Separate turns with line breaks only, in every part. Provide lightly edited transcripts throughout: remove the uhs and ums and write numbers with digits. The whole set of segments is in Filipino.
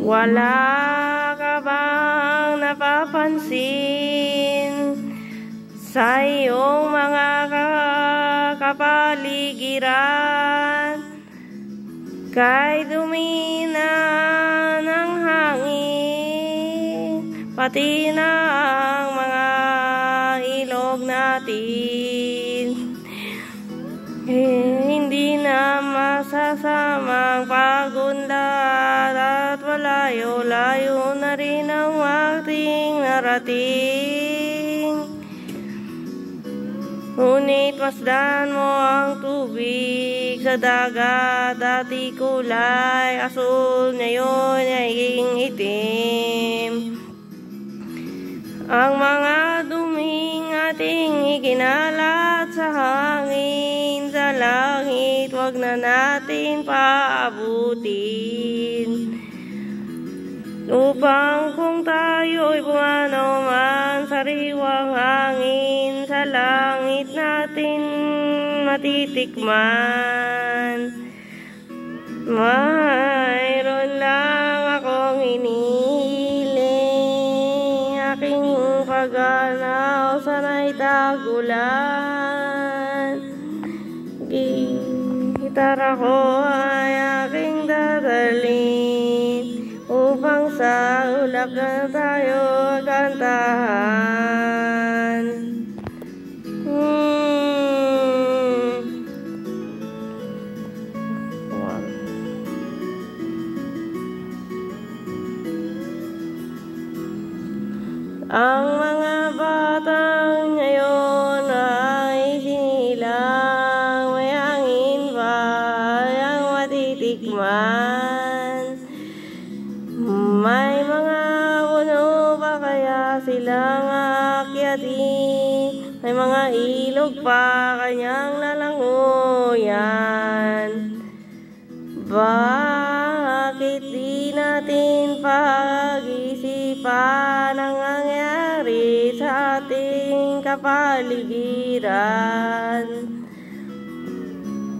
Wala ka bang napapansin sa iyong mga kapaligiran? Kay dumi na ng hangin, pati na ang mga ilog natin. Hindi na masasamang pagunlad at malayo-layo na rin ang ating narating. Ngunit masdan mo ang tubig sa dagat, dati kulay asul, ngayon naging itim. Ang mga duming ating ikinalat sa hangin, sa langit, wag na natin paabutin. Upang kung tayo'y pumanaw man sa riwang hangin, sa langit natin matitikman. Mayroon lang akong inihiling, aking pagganaw sana'y tagulan. Gitara ko ay aking dadalhin upang sa ulap na tayo kantahan. Ang mga batang ngayon ay sinilang, may hangin ba ang matitikman? May mga puno ba kaya silang aakyatin? May mga ilog pa kanyang lalanguyan? Bakit di natin pag-isipan ang nangyari sa ating kapaligiran?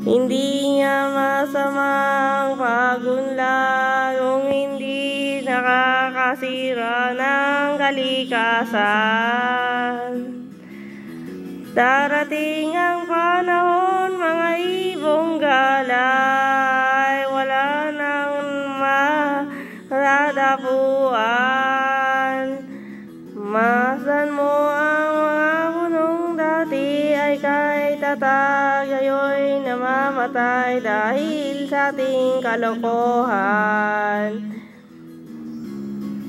Hindi nga masamang pagunlad kung hindi nakakasira ng kalikasan. Darating ang panahon, mga ibong galay, wala nang matadapuan. Masdan mo ang mga punong dati ay kahit tatag, ayo'y namamatay dahil sa ating kalokohan.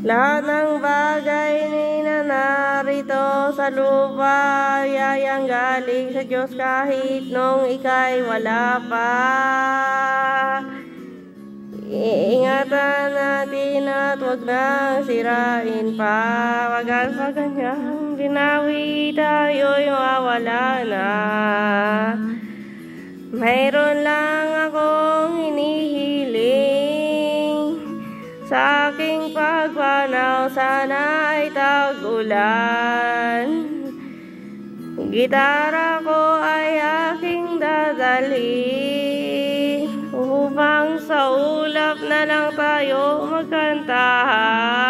Lahat ng bagay na narito sa lupa ay ang galing sa Diyos kahit nung ika'y wala pa. Iingatan natin at huwag nang sirain pa. Wagan sa kanyang binawi tayo'y mawawala na. Mayroon lang akong hinihiling, sa aking pagpanaw sana ay tag-ulan. Gitara ko ay aking dadalhin upang sa ulap na lang tayo magkantahan.